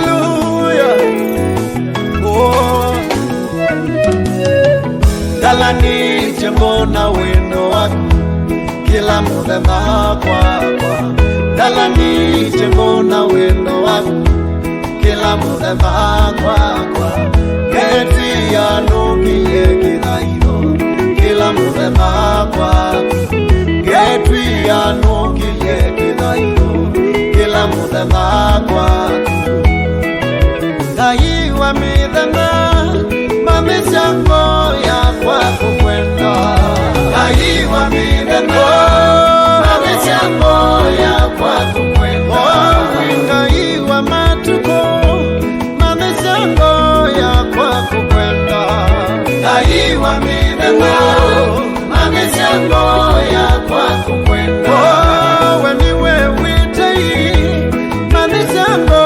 Hallelujah. Oh. Dalani jembona wendo wako kila muthenya kwakwa. Dalani jembona wendo wako kila muthenya kwakwa. Getia nungiye kirairo kila muthenya kwakwa. Getia nungiye kirairo kila muthenya kwakwa. Ngai wa mithenya mamicango yakwa kukwenda. Ngai wa mithenya mamicango yakwa kukwenda. Ngai wa matuko mamicango yakwa kukwenda. Ngai wa mithenya mamicango yakwa kukwenda. Weniwe witei mamicango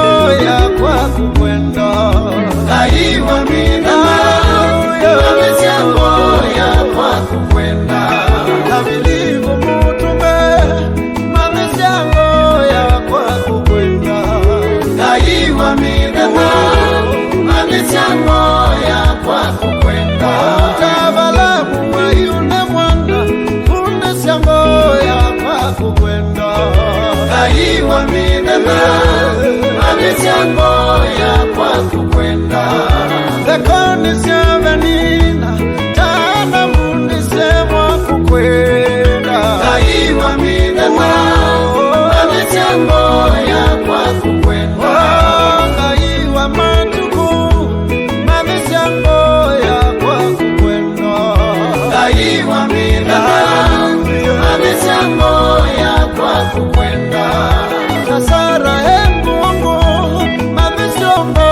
yakwa kukwenda. Ngai wa mithenya mamicango yakwa kukwenda. Nabilivu mutume mamicango yakwa kukwenda. Ngai wa mithenya mamicango yakwa kukwenda. Tabalamu wa yune mwanda mamicango yakwa kukwenda. Ngai wa mithenya mamicango yakwa kukwenda. Thekoni syavenina tana mundi semwa kukwenda. Ngai wa mithenya mamicango yakwa kukwenda. Ngai wa matuku mamicango yakwa kukwenda. Ngai wa mithenya mamicango yakwa kukwenda. Kasara Mungu mamicango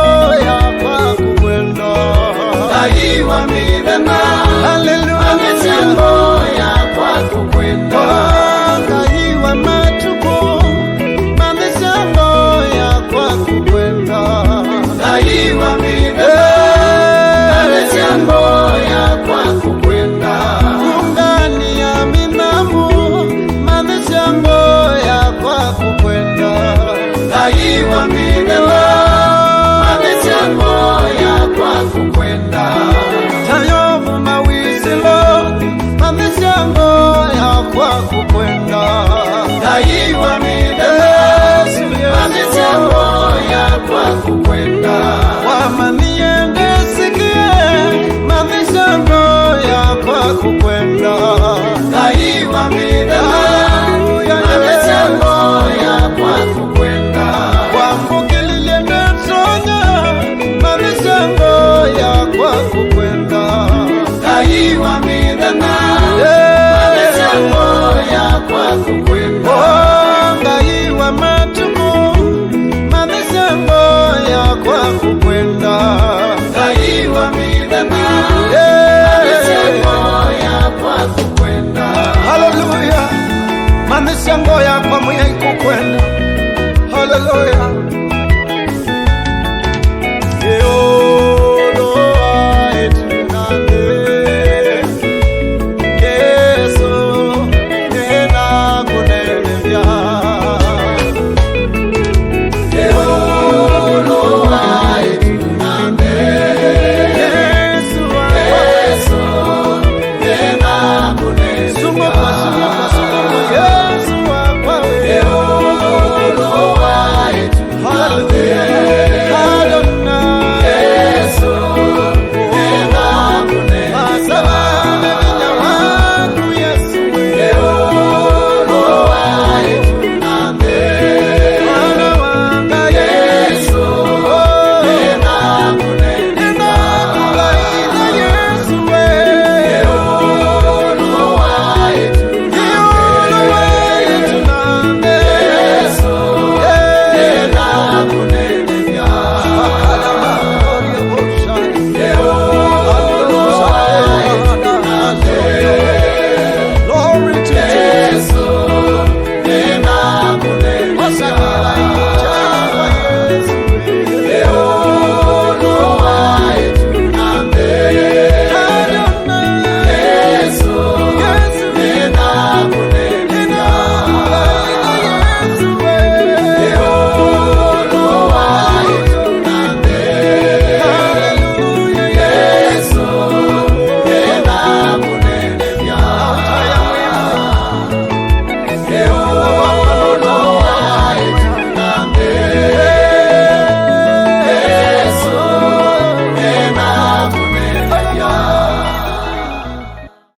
yakwa kukwenda. Ngai wa mithenya mamicango yakwa kukwenda. Ngai wa matuku mamicango yakwa kukwenda. Ngai wa mithenya mamicango yakwa kukwenda. Ungani ya minamu mamicango yakwa kukwenda. Ngai wa mithenya mamicango yakwa kukwenda. Tayomu mawisilo mamicango yakwa kukwenda. Ngai wa mithenya mamicango yakwa kukwenda. Wamaniendesikie mamicango yakwa kukwenda. Ngai wa mithenya mamicango yakwa kukwenda. Wambukililie netonya mamicango yakwa kukwenda. Ngai wa mithenya